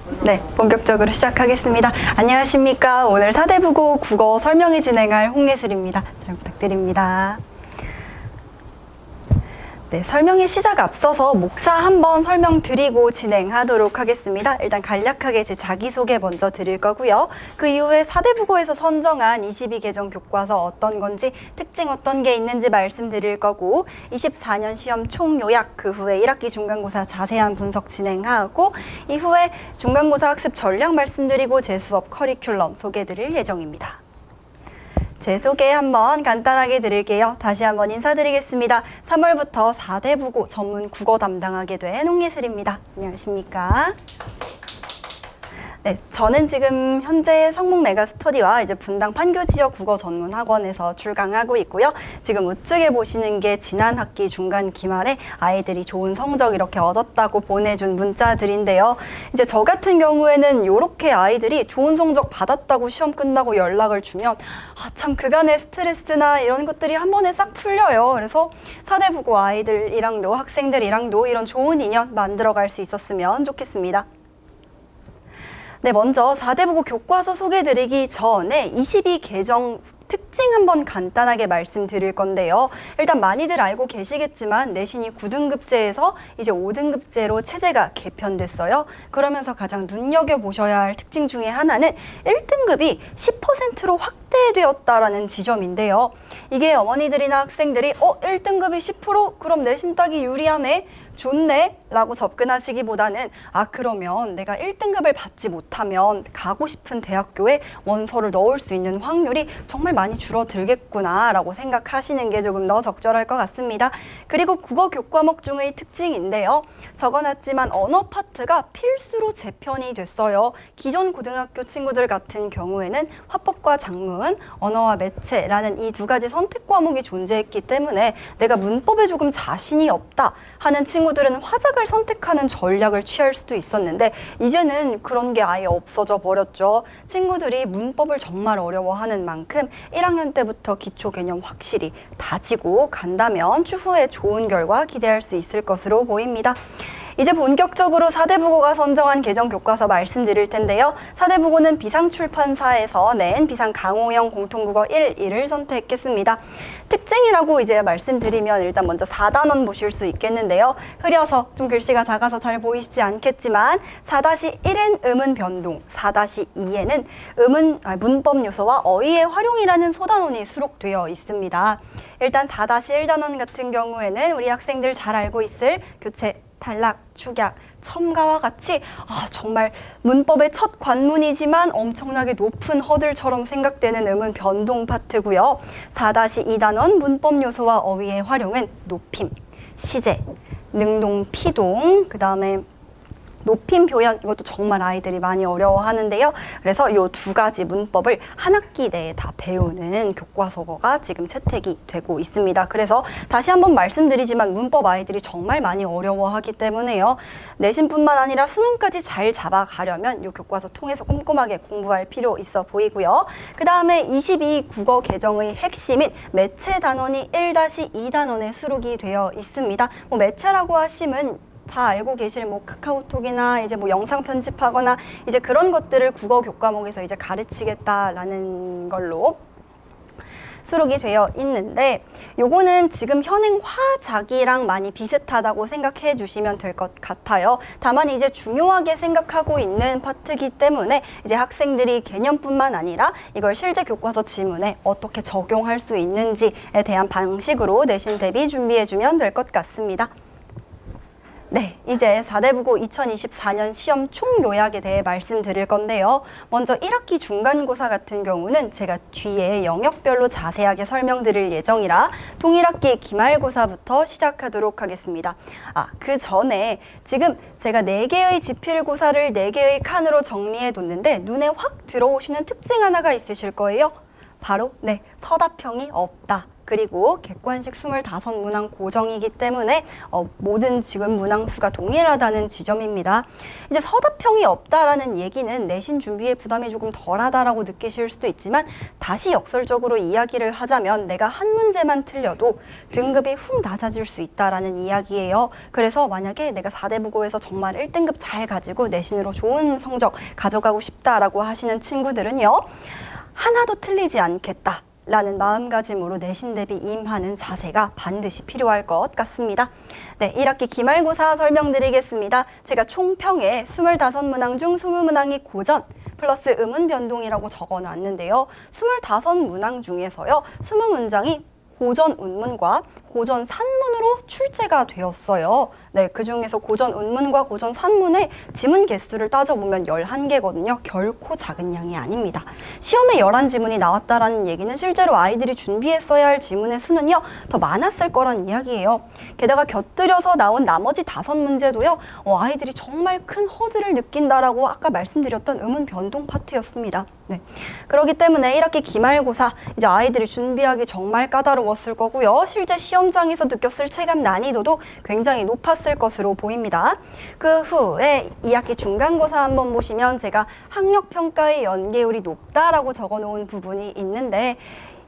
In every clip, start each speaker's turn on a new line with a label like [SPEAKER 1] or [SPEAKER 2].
[SPEAKER 1] 네, 본격적으로 시작하겠습니다. 안녕하십니까. 오늘 사대부고 국어 설명회 진행할 홍예슬입니다. 잘 부탁드립니다. 네, 설명의 시작 앞서서 목차 한번 설명드리고 진행하도록 하겠습니다. 일단 간략하게 제 자기소개 먼저 드릴 거고요. 그 이후에 사대부고에서 선정한 22개정 교과서 어떤 건지, 특징 어떤 게 있는지 말씀드릴 거고, 24년 시험 총요약, 그 후에 1학기 중간고사 자세한 분석 진행하고, 이후에 중간고사 학습 전략 말씀드리고 제 수업 커리큘럼 소개드릴 예정입니다. 제 소개 한번 간단하게 드릴게요. 다시 한번 인사드리겠습니다. 3월부터 4대부고 전문 국어 담당하게 된 홍예슬입니다. 안녕하십니까? 네, 저는 지금 현재 성북 메가스터디와 이제 분당 판교지역 국어 전문 학원에서 출강하고 있고요. 지금 우측에 보시는 게 지난 학기 중간 기말에 아이들이 좋은 성적 이렇게 얻었다고 보내준 문자들인데요. 이제 저 같은 경우에는 이렇게 아이들이 좋은 성적 받았다고 시험 끝나고 연락을 주면 참 그간의 스트레스나 이런 것들이 한 번에 싹 풀려요. 그래서 사대부고 아이들이랑도 학생들이랑도 이런 좋은 인연 만들어갈 수 있었으면 좋겠습니다. 네, 먼저 4대부고 교과서 소개드리기 전에 22개정 특징 한번 간단하게 말씀드릴 건데요. 일단 많이들 알고 계시겠지만 내신이 9등급제에서 이제 5등급제로 체제가 개편됐어요. 그러면서 가장 눈여겨보셔야 할 특징 중에 하나는 1등급이 10%로 확대되었다라는 지점인데요. 이게 어머니들이나 학생들이 1등급이 10%? 그럼 내신 따기 유리하네? 좋네? 라고 접근하시기보다는 그러면 내가 1등급을 받지 못하면 가고 싶은 대학교에 원서를 넣을 수 있는 확률이 정말 많이 줄어들겠구나 라고 생각하시는 게 조금 더 적절할 것 같습니다. 그리고 국어 교과목 중의 특징인데요. 적어놨지만 언어 파트가 필수로 재편이 됐어요. 기존 고등학교 친구들 같은 경우에는 화법과 작문, 언어와 매체라는 이 두 가지 선택 과목이 존재했기 때문에 내가 문법에 조금 자신이 없다 하는 친구들은 화작을 선택하는 전략을 취할 수도 있었는데 이제는 그런 게 아예 없어져 버렸죠. 친구들이 문법을 정말 어려워하는 만큼 1학년 때부터 기초 개념 확실히 다지고 간다면 추후에 좋은 결과 기대할 수 있을 것으로 보입니다. 이제 본격적으로 사대부고가 선정한 개정 교과서 말씀드릴 텐데요. 사대부고는 비상출판사에서 낸 비상강호형 공통국어 1을 선택했습니다. 특징이라고 이제 말씀드리면 일단 먼저 4단원 보실 수 있겠는데요. 흐려서 좀 글씨가 작아서 잘 보이시지 않겠지만 4-1엔 음은 변동, 4-2에는 문법 요소와 어휘의 활용이라는 소단원이 수록되어 있습니다. 일단 4-1단원 같은 경우에는 우리 학생들 잘 알고 있을 교체, 단락, 축약, 첨가와 같이 정말 문법의 첫 관문이지만 엄청나게 높은 허들처럼 생각되는 음은 변동 파트고요. 4-2단원 문법 요소와 어휘의 활용은 높임, 시제, 능동, 피동, 그 다음에 높임 표현, 이것도 정말 아이들이 많이 어려워하는데요. 그래서 이 두 가지 문법을 한 학기 내에 다 배우는 교과서가 지금 채택이 되고 있습니다. 그래서 다시 한번 말씀드리지만 문법 아이들이 정말 많이 어려워하기 때문에요. 내신뿐만 아니라 수능까지 잘 잡아가려면 이 교과서 통해서 꼼꼼하게 공부할 필요 있어 보이고요. 그 다음에 22 국어 개정의 핵심인 매체 단원이 1-2단원에 수록이 되어 있습니다. 매체라고 하시면 다 알고 계실 카카오톡이나 이제 영상 편집하거나 이제 그런 것들을 국어 교과목에서 이제 가르치겠다라는 걸로 수록이 되어 있는데 요거는 지금 현행 화작이랑 많이 비슷하다고 생각해 주시면 될 것 같아요. 다만 이제 중요하게 생각하고 있는 파트이기 때문에 이제 학생들이 개념뿐만 아니라 이걸 실제 교과서 지문에 어떻게 적용할 수 있는지에 대한 방식으로 내신 대비 준비해 주면 될 것 같습니다. 네, 이제 4대부고 2024년 시험 총요약에 대해 말씀드릴 건데요. 먼저 1학기 중간고사 같은 경우는 제가 뒤에 영역별로 자세하게 설명드릴 예정이라 동일학기 기말고사부터 시작하도록 하겠습니다. 그 전에 지금 제가 4개의 지필고사를 4개의 칸으로 정리해 뒀는데 눈에 확 들어오시는 특징 하나가 있으실 거예요. 바로 서답형이 없다. 그리고 객관식 25문항 고정이기 때문에 모든 지금 문항수가 동일하다는 지점입니다. 이제 서답형이 없다라는 얘기는 내신 준비에 부담이 조금 덜하다라고 느끼실 수도 있지만 다시 역설적으로 이야기를 하자면 내가 한 문제만 틀려도 등급이 훅 낮아질 수 있다라는 이야기예요. 그래서 만약에 내가 4대 국어에서 정말 1등급 잘 가지고 내신으로 좋은 성적 가져가고 싶다라고 하시는 친구들은요. 하나도 틀리지 않겠다. 라는 마음가짐으로 내신 대비 임하는 자세가 반드시 필요할 것 같습니다. 네, 1학기 기말고사 설명드리겠습니다. 제가 총평에 25문항 중 20문항이 고전 플러스 음운 변동이라고 적어놨는데요. 25문항 중에서요. 20문장이 고전 운문과 고전 산문으로 출제가 되었어요. 네, 그중에서 고전 운문과 고전 산문의 지문 개수를 따져보면 11개거든요. 결코 작은 양이 아닙니다. 시험에 11지문이 나왔다라는 얘기는 실제로 아이들이 준비했어야 할 지문의 수는요. 더 많았을 거란 이야기예요. 게다가 곁들여서 나온 나머지 5문제도요. 아이들이 정말 큰 허들을 느낀다라고 아까 말씀드렸던 음운 변동 파트였습니다. 네. 그렇기 때문에 1학기 기말고사 이제 아이들이 준비하기 정말 까다로웠을 거고요. 실제 시험장에서 느꼈을 체감 난이도도 굉장히 높았을 것으로 보입니다. 그 후에 2학기 중간고사 한번 보시면 제가 학력평가의 연계율이 높다라고 적어놓은 부분이 있는데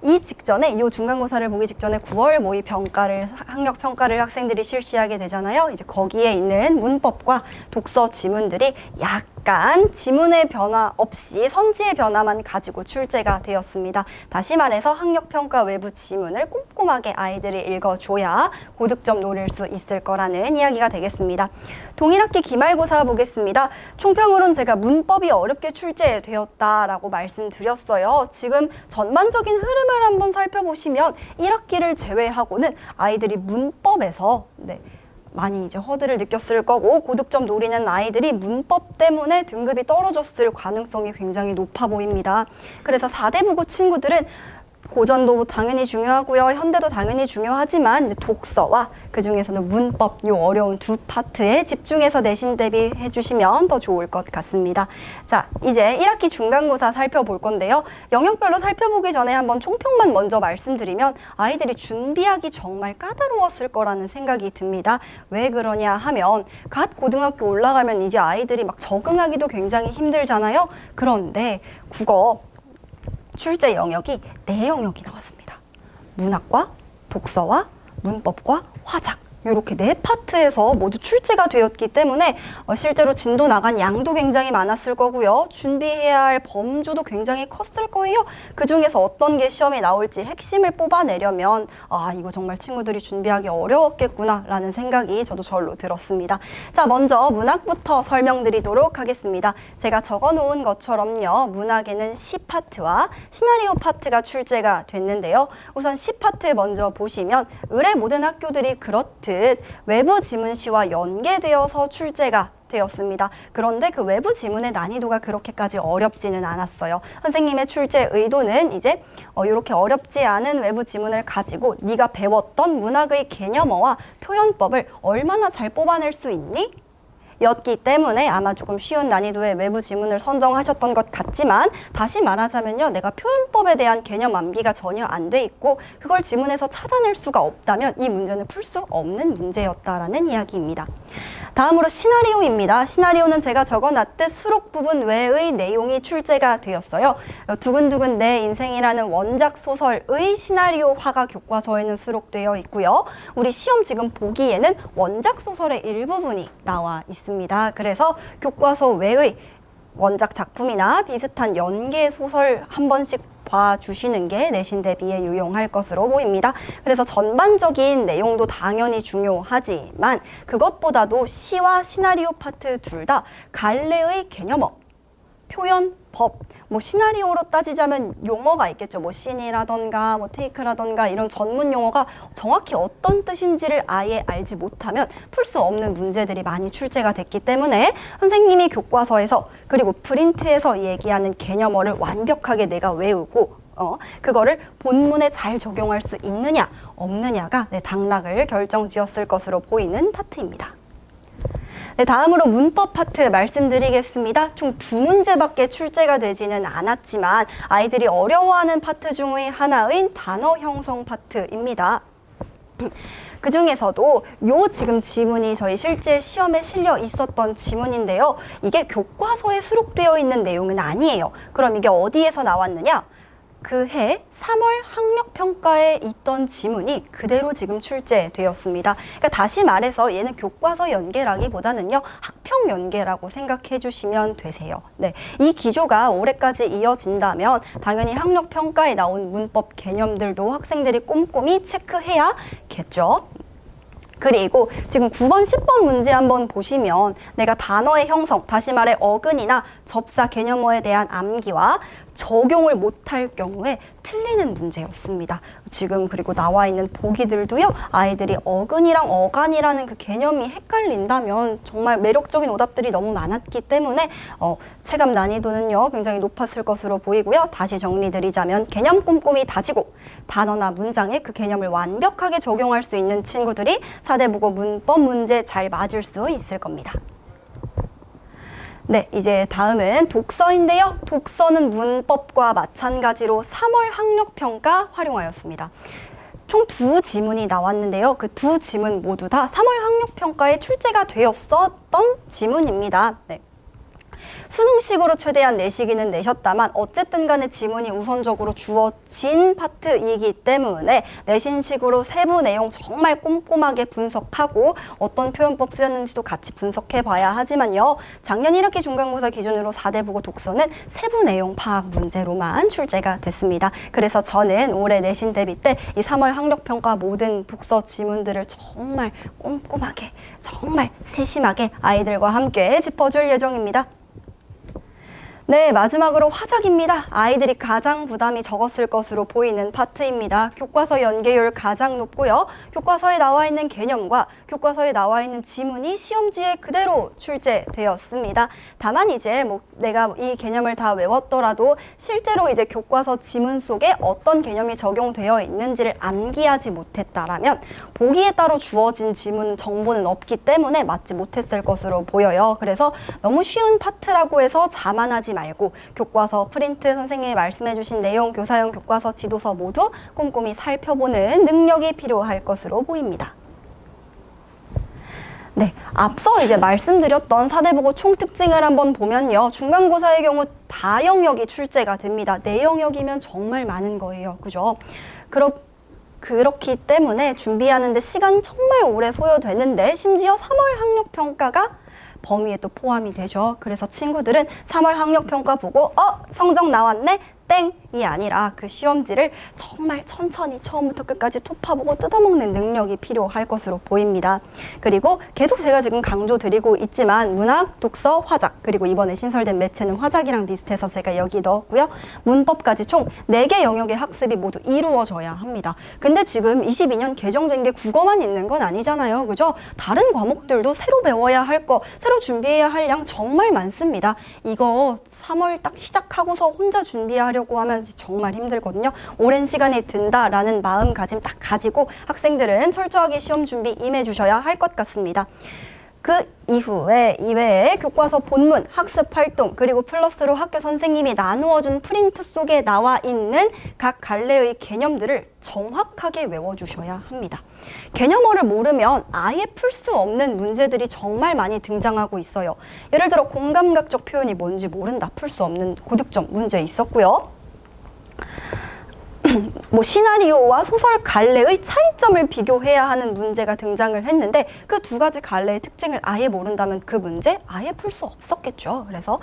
[SPEAKER 1] 이 직전에, 이 중간고사를 보기 직전에 9월 모의 평가를, 학력 평가를 학생들이 실시하게 되잖아요. 이제 거기에 있는 문법과 독서 지문들이 약간 지문의 변화 없이 선지의 변화만 가지고 출제가 되었습니다. 다시 말해서 학력 평가 외부 지문을 꼼꼼하게 아이들이 읽어줘야 고득점 노릴 수 있을 거라는 이야기가 되겠습니다. 동일학기 기말고사 보겠습니다. 총평으로는 제가 문법이 어렵게 출제되었다라고 말씀드렸어요. 지금 전반적인 흐름을 한번 살펴보시면 1학기를 제외하고는 아이들이 문법에서 많이 이제 허들을 느꼈을 거고 고득점 노리는 아이들이 문법 때문에 등급이 떨어졌을 가능성이 굉장히 높아 보입니다. 그래서 4대 국어 친구들은 고전도 당연히 중요하고요. 현대도 당연히 중요하지만 이제 독서와 그중에서는 문법 요 어려운 두 파트에 집중해서 내신 대비해 주시면 더 좋을 것 같습니다. 자, 이제 1학기 중간고사 살펴볼 건데요. 영역별로 살펴보기 전에 한번 총평만 먼저 말씀드리면 아이들이 준비하기 정말 까다로웠을 거라는 생각이 듭니다. 왜 그러냐 하면 갓 고등학교 올라가면 이제 아이들이 막 적응하기도 굉장히 힘들잖아요. 그런데 국어 출제 영역이 4영역이 나왔습니다. 문학과 독서와 문법과 화작 이렇게 4파트에서 모두 출제가 되었기 때문에 실제로 진도 나간 양도 굉장히 많았을 거고요. 준비해야 할 범주도 굉장히 컸을 거예요. 그중에서 어떤 게 시험에 나올지 핵심을 뽑아내려면 이거 정말 친구들이 준비하기 어려웠겠구나 라는 생각이 저도 절로 들었습니다. 자, 먼저 문학부터 설명드리도록 하겠습니다. 제가 적어놓은 것처럼요. 문학에는 시파트와 시나리오 파트가 출제가 됐는데요. 우선 시파트 먼저 보시면 의뢰 모든 학교들이 그렇듯 외부 지문시와 연계되어서 출제가 되었습니다. 그런데 그 외부 지문의 난이도가 그렇게까지 어렵지는 않았어요. 선생님의 출제 의도는 이제 이렇게 어렵지 않은 외부 지문을 가지고 네가 배웠던 문학의 개념어와 표현법을 얼마나 잘 뽑아낼 수 있니? 였기 때문에 아마 조금 쉬운 난이도의 외부 지문을 선정하셨던 것 같지만 다시 말하자면요. 내가 표현법에 대한 개념 암기가 전혀 안 돼 있고 그걸 지문에서 찾아낼 수가 없다면 이 문제는 풀 수 없는 문제였다라는 이야기입니다. 다음으로 시나리오입니다. 시나리오는 제가 적어놨듯 수록 부분 외의 내용이 출제가 되었어요. 두근두근 내 인생이라는 원작 소설의 시나리오화가 교과서에는 수록되어 있고요. 우리 시험 지금 보기에는 원작 소설의 일부분이 나와 있습니다. 그래서 교과서 외의 원작 작품이나 비슷한 연계 소설 한 번씩 봐주시는 게 내신 대비에 유용할 것으로 보입니다. 그래서 전반적인 내용도 당연히 중요하지만 그것보다도 시와 시나리오 파트 둘 다 갈래의 개념어, 표현법, 시나리오로 따지자면 용어가 있겠죠. 씬이라던가 테이크라던가 이런 전문 용어가 정확히 어떤 뜻인지를 아예 알지 못하면 풀 수 없는 문제들이 많이 출제가 됐기 때문에 선생님이 교과서에서 그리고 프린트에서 얘기하는 개념어를 완벽하게 내가 외우고 그거를 본문에 잘 적용할 수 있느냐 없느냐가 내 당락을 결정지었을 것으로 보이는 파트입니다. 네, 다음으로 문법 파트 말씀드리겠습니다. 총 2문제밖에 출제가 되지는 않았지만 아이들이 어려워하는 파트 중의 하나인 단어 형성 파트입니다. 그 중에서도 요 지금 지문이 저희 실제 시험에 실려 있었던 지문인데요. 이게 교과서에 수록되어 있는 내용은 아니에요. 그럼 이게 어디에서 나왔느냐? 그해 3월 학력평가에 있던 지문이 그대로 지금 출제되었습니다. 그러니까 다시 말해서 얘는 교과서 연계라기보다는요, 학평 연계라고 생각해 주시면 되세요. 네, 이 기조가 올해까지 이어진다면 당연히 학력평가에 나온 문법 개념들도 학생들이 꼼꼼히 체크해야겠죠. 그리고 지금 9번, 10번 문제 한번 보시면 내가 단어의 형성, 다시 말해 어근이나 접사 개념어에 대한 암기와 적용을 못할 경우에 틀리는 문제였습니다. 지금 그리고 나와 있는 보기들도요. 아이들이 어근이랑 어간이라는 그 개념이 헷갈린다면 정말 매력적인 오답들이 너무 많았기 때문에 체감 난이도는요. 굉장히 높았을 것으로 보이고요. 다시 정리드리자면 개념 꼼꼼히 다지고 단어나 문장에 그 개념을 완벽하게 적용할 수 있는 친구들이 사대국어 문법 문제 잘 맞을 수 있을 겁니다. 네, 이제 다음은 독서인데요. 독서는 문법과 마찬가지로 3월 학력평가 활용하였습니다. 총 2지문이 나왔는데요. 그 2지문 모두 다 3월 학력평가에 출제가 되었었던 지문입니다. 네. 수능식으로 최대한 내시기는 내셨다만 어쨌든 간에 지문이 우선적으로 주어진 파트이기 때문에 내신식으로 세부 내용 정말 꼼꼼하게 분석하고 어떤 표현법 쓰였는지도 같이 분석해 봐야 하지만요. 작년 1학기 중간고사 기준으로 4대 국어 독서는 세부 내용 파악 문제로만 출제가 됐습니다. 그래서 저는 올해 내신 대비 때 이 3월 학력평가 모든 독서 지문들을 정말 꼼꼼하게 정말 세심하게 아이들과 함께 짚어줄 예정입니다. 네, 마지막으로 화작입니다. 아이들이 가장 부담이 적었을 것으로 보이는 파트입니다. 교과서 연계율 가장 높고요. 교과서에 나와 있는 개념과 교과서에 나와 있는 지문이 시험지에 그대로 출제되었습니다. 다만 이제 내가 이 개념을 다 외웠더라도 실제로 이제 교과서 지문 속에 어떤 개념이 적용되어 있는지를 암기하지 못했다라면 보기에 따로 주어진 지문 정보는 없기 때문에 맞지 못했을 것으로 보여요. 그래서 너무 쉬운 파트라고 해서 자만하지 말고 교과서 프린트 선생님이 말씀해 주신 내용, 교사용 교과서, 지도서 모두 꼼꼼히 살펴보는 능력이 필요할 것으로 보입니다. 네, 앞서 이제 말씀드렸던 사대국어 총특징을 한번 보면요. 중간고사의 경우 다 영역이 출제가 됩니다. 네 영역이면 정말 많은 거예요. 그죠? 그렇기 때문에 준비하는데 시간 정말 오래 소요되는데 심지어 3월 학력평가가 범위에 또 포함이 되죠. 그래서 친구들은 3월 학력평가 보고 성적 나왔네? 땡이 아니라 그 시험지를 정말 천천히 처음부터 끝까지 톱파보고 뜯어먹는 능력이 필요할 것으로 보입니다. 그리고 계속 제가 지금 강조드리고 있지만 문학, 독서, 화작, 그리고 이번에 신설된 매체는 화작이랑 비슷해서 제가 여기 넣었고요. 문법까지 총 4개 영역의 학습이 모두 이루어져야 합니다. 근데 지금 22년 개정된 게 국어만 있는 건 아니잖아요. 그죠? 다른 과목들도 새로 배워야 할 거, 새로 준비해야 할 양 정말 많습니다. 이거 3월 딱 시작하고서 혼자 준비하려고 하면 정말 힘들거든요. 오랜 시간이 든다라는 마음가짐 딱 가지고 학생들은 철저하게 시험 준비 임해 주셔야 할 것 같습니다. 그 이외에 교과서 본문, 학습 활동, 그리고 플러스로 학교 선생님이 나누어준 프린트 속에 나와 있는 각 갈래의 개념들을 정확하게 외워주셔야 합니다. 개념어를 모르면 아예 풀 수 없는 문제들이 정말 많이 등장하고 있어요. 예를 들어 공감각적 표현이 뭔지 모른다, 풀 수 없는 고득점 문제 있었고요. 시나리오와 소설 갈래의 차이점을 비교해야 하는 문제가 등장을 했는데 그 두 가지 갈래의 특징을 아예 모른다면 그 문제 아예 풀 수 없었겠죠. 그래서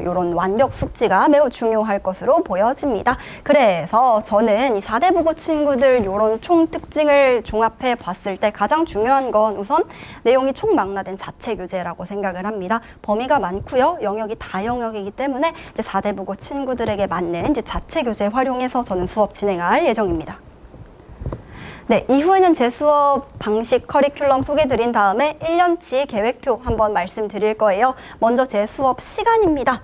[SPEAKER 1] 이런 완벽 숙지가 매우 중요할 것으로 보여집니다. 그래서 저는 이 4대 국어 친구들 이런 총 특징을 종합해 봤을 때 가장 중요한 건 우선 내용이 총망라된 자체 교재라고 생각을 합니다. 범위가 많고요. 영역이 다 영역이기 때문에 이제 4대 국어 친구들에게 맞는 이제 자체 교재 활용해서 저는 수업 진행할 예정입니다. 네, 이후에는 제 수업 방식 커리큘럼 소개드린 다음에 1년치 계획표 한번 말씀드릴 거예요. 먼저 제 수업 시간입니다.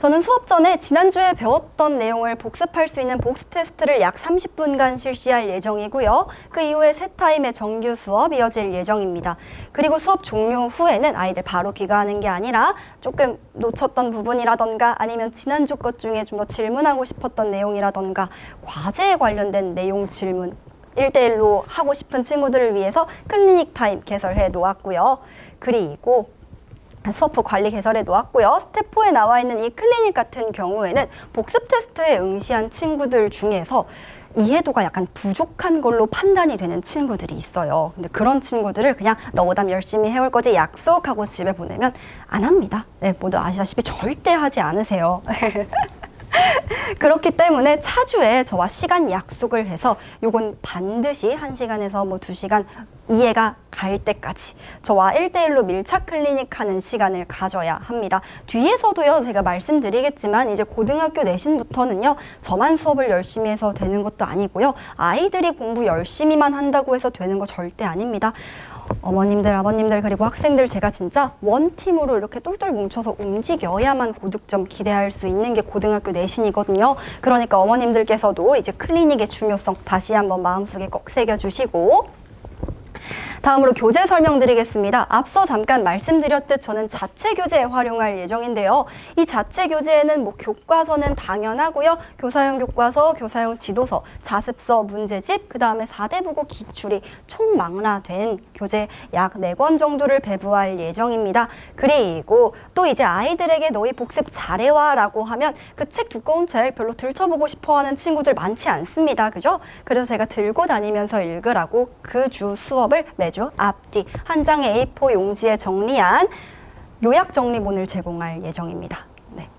[SPEAKER 1] 저는 수업 전에 지난주에 배웠던 내용을 복습할 수 있는 복습 테스트를 약 30분간 실시할 예정이고요. 그 이후에 새 타임의 정규 수업 이어질 예정입니다. 그리고 수업 종료 후에는 아이들 바로 귀가하는 게 아니라 조금 놓쳤던 부분이라던가 아니면 지난주 것 중에 좀 더 질문하고 싶었던 내용이라던가 과제에 관련된 내용 질문 1대1로 하고 싶은 친구들을 위해서 클리닉 타임 개설해 놓았고요. 그리고 수업 후 관리 개설해 놓았고요. 스텝 4에 나와 있는 이 클리닉 같은 경우에는 복습 테스트에 응시한 친구들 중에서 이해도가 약간 부족한 걸로 판단이 되는 친구들이 있어요. 근데 그런 친구들을 그냥 너 오답 열심히 해올 거지 약속하고 집에 보내면 안 합니다. 네, 모두 아시다시피 절대 하지 않으세요. 그렇기 때문에 차주에 저와 시간 약속을 해서 요건 반드시 1시간에서 뭐 2시간 이해가 갈 때까지 저와 1대1로 밀착 클리닉 하는 시간을 가져야 합니다. 뒤에서도요, 제가 말씀드리겠지만 이제 고등학교 내신부터는요, 저만 수업을 열심히 해서 되는 것도 아니고요. 아이들이 공부 열심히만 한다고 해서 되는 거 절대 아닙니다. 어머님들, 아버님들, 그리고 학생들 제가 진짜 원팀으로 이렇게 똘똘 뭉쳐서 움직여야만 고득점 기대할 수 있는 게 고등학교 내신이거든요. 그러니까 어머님들께서도 이제 클리닉의 중요성 다시 한번 마음속에 꼭 새겨주시고, 다음으로 교재 설명드리겠습니다. 앞서 잠깐 말씀드렸듯 저는 자체 교재에 활용할 예정인데요. 이 자체 교재에는 뭐 교과서는 당연하고요. 교사용 교과서, 교사용 지도서, 자습서, 문제집, 그 다음에 4대 국어 기출이 총망라된 교재 약 4권 정도를 배부할 예정입니다. 그리고 또 이제 아이들에게 너희 복습 잘해와 라고 하면 그 책 두꺼운 책 별로 들춰보고 싶어하는 친구들 많지 않습니다. 그죠? 그래서 제가 들고 다니면서 읽으라고 그 주 수업을 매주 앞뒤 한 장의 A4 용지에 정리한 요약 정리본을 제공할 예정입니다. 네.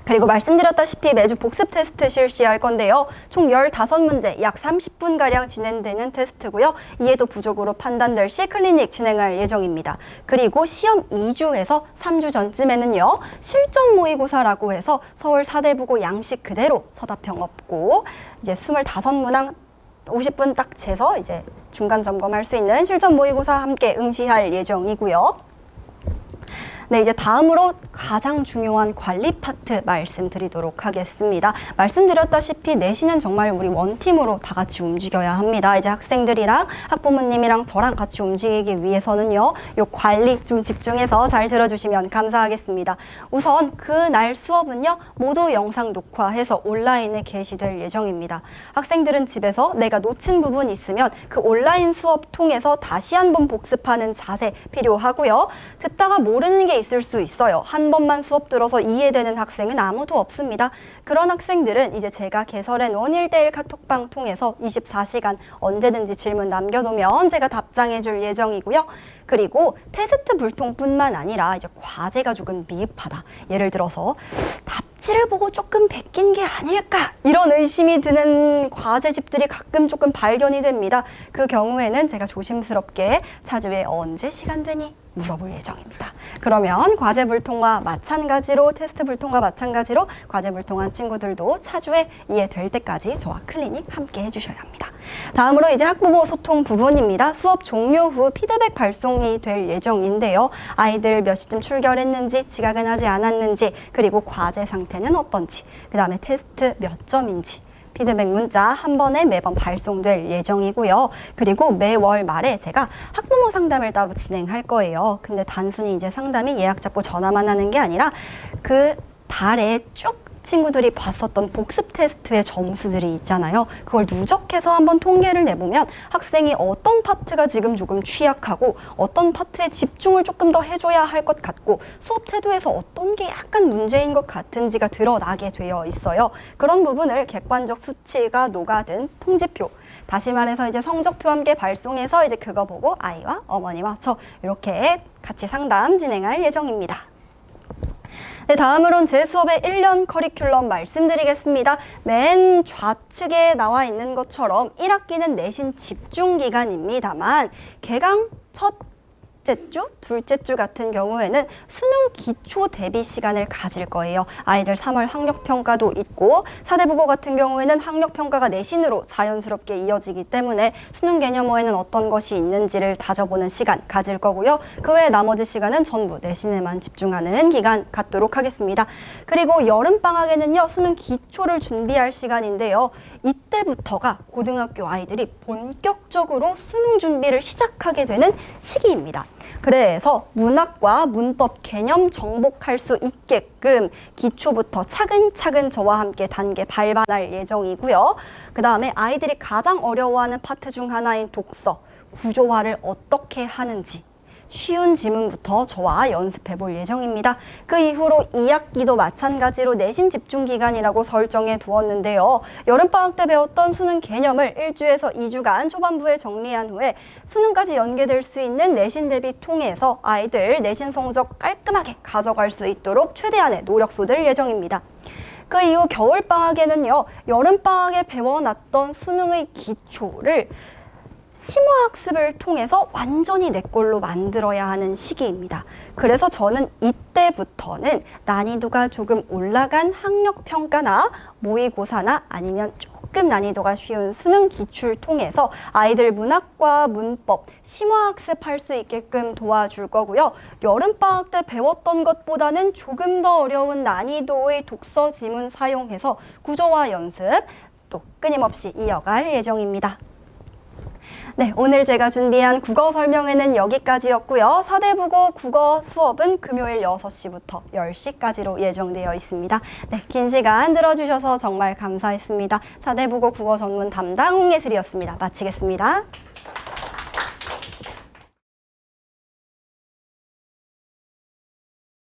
[SPEAKER 1] 그리고 말씀드렸다시피 매주 복습 테스트 실시할 건데요. 총 15문제, 약 30분가량 진행되는 테스트고요. 이해도 부족으로 판단될 시 클리닉 진행할 예정입니다. 그리고 시험 2주에서 3주 전쯤에는요. 실전 모의고사라고 해서 서울 사대부고 양식 그대로 서답형 없고 이제 25문항 50분 딱 재서 이제 중간 점검할 수 있는 실전 모의고사 함께 응시할 예정이고요. 네, 이제 다음으로 가장 중요한 관리 파트 말씀드리도록 하겠습니다. 말씀드렸다시피 내신은 정말 우리 원팀으로 다 같이 움직여야 합니다. 이제 학생들이랑 학부모님이랑 저랑 같이 움직이기 위해서는요, 요 관리 좀 집중해서 잘 들어주시면 감사하겠습니다. 우선 그날 수업은요, 모두 영상 녹화해서 온라인에 게시될 예정입니다. 학생들은 집에서 내가 놓친 부분 있으면 그 온라인 수업 통해서 다시 한번 복습하는 자세 필요하고요. 듣다가 모르는 게 있을 수 있어요. 한 번만 수업 들어서 이해되는 학생은 아무도 없습니다. 그런 학생들은 이제 제가 개설해 놓은 1대1 카톡방 통해서 24시간 언제든지 질문 남겨놓으면 제가 답장해 줄 예정이고요. 그리고 테스트 불통뿐만 아니라 이제 과제가 조금 미흡하다. 예를 들어서 답지를 보고 조금 베낀 게 아닐까 이런 의심이 드는 과제집들이 가끔 조금 발견이 됩니다. 그 경우에는 제가 조심스럽게 차주에 언제 시간 되니? 물어볼 예정입니다. 그러면 과제 불통과 마찬가지로 테스트 불통과 마찬가지로 과제 불통한 친구들도 차주에 이해될 때까지 저와 클리닉 함께 해주셔야 합니다. 다음으로 이제 학부모 소통 부분입니다. 수업 종료 후 피드백 발송이 될 예정인데요. 아이들 몇 시쯤 출결했는지, 지각은 하지 않았는지, 그리고 과제 상태는 어떤지, 그 다음에 테스트 몇 점인지 피드백 문자 한 번에 매번 발송될 예정이고요. 그리고 매월 말에 제가 학부모 상담을 따로 진행할 거예요. 근데 단순히 이제 상담이 예약 잡고 전화만 하는 게 아니라 그 달에 쭉 친구들이 봤었던 복습 테스트의 점수들이 있잖아요. 그걸 누적해서 한번 통계를 내보면 학생이 어떤 파트가 지금 조금 취약하고 어떤 파트에 집중을 조금 더 해줘야 할 것 같고 수업 태도에서 어떤 게 약간 문제인 것 같은지가 드러나게 되어 있어요. 그런 부분을 객관적 수치가 녹아든 통지표, 다시 말해서 이제 성적표 함께 발송해서 이제 그거 보고 아이와 어머니와 저 이렇게 같이 상담 진행할 예정입니다. 네, 다음으로는 제 수업의 1년 커리큘럼 말씀드리겠습니다. 맨 좌측에 나와 있는 것처럼 1학기는 내신 집중 기간입니다만 개강 첫 첫째 주, 둘째 주 같은 경우에는 수능 기초 대비 시간을 가질 거예요. 아이들 3월 학력평가도 있고 4대 국어 같은 경우에는 학력평가가 내신으로 자연스럽게 이어지기 때문에 수능 개념어에는 어떤 것이 있는지를 다져보는 시간 가질 거고요. 그 외 나머지 시간은 전부 내신에만 집중하는 기간 갖도록 하겠습니다. 그리고 여름방학에는요. 수능 기초를 준비할 시간인데요. 이때부터가 고등학교 아이들이 본격적으로 수능 준비를 시작하게 되는 시기입니다. 그래서 문학과 문법 개념 정복할 수 있게끔 기초부터 차근차근 저와 함께 단계 밟아날 예정이고요. 그 다음에 아이들이 가장 어려워하는 파트 중 하나인 독서, 구조화를 어떻게 하는지 쉬운 지문부터 저와 연습해 볼 예정입니다. 그 이후로 2학기도 마찬가지로 내신 집중 기간이라고 설정해 두었는데요. 여름방학 때 배웠던 수능 개념을 1주에서 2주간 초반부에 정리한 후에 수능까지 연계될 수 있는 내신 대비 통해서 아이들 내신 성적 깔끔하게 가져갈 수 있도록 최대한의 노력 쏟을 예정입니다. 그 이후 겨울방학에는요. 여름방학에 배워놨던 수능의 기초를 심화학습을 통해서 완전히 내 걸로 만들어야 하는 시기입니다. 그래서 저는 이때부터는 난이도가 조금 올라간 학력평가나 모의고사나 아니면 조금 난이도가 쉬운 수능 기출 통해서 아이들 문학과 문법, 심화학습할 수 있게끔 도와줄 거고요. 여름방학 때 배웠던 것보다는 조금 더 어려운 난이도의 독서 지문 사용해서 구조화 연습 또 끊임없이 이어갈 예정입니다. 네, 오늘 제가 준비한 국어 설명회는 여기까지였고요. 4대 국어 국어 수업은 금요일 6시부터 10시까지로 예정되어 있습니다. 네, 긴 시간 들어주셔서 정말 감사했습니다. 4대 국어 국어 전문 담당 홍예슬이었습니다. 마치겠습니다.